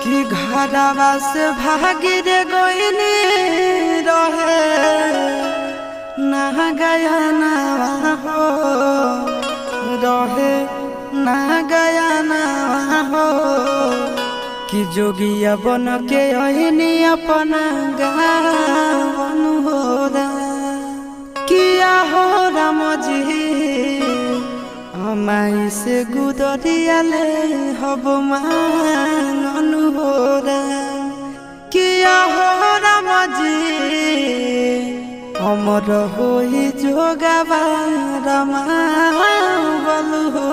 कि घरवा से भागी रे गईनी रहे ना गया ना हो रहे ना गया ना हो कि जोगिया बन के अहिनी अपना गावन हो किया हो राम जी हमाई से गुदरिया ले हब मानन हो किया हो राम जी अमर होई जोगावा राम बल हो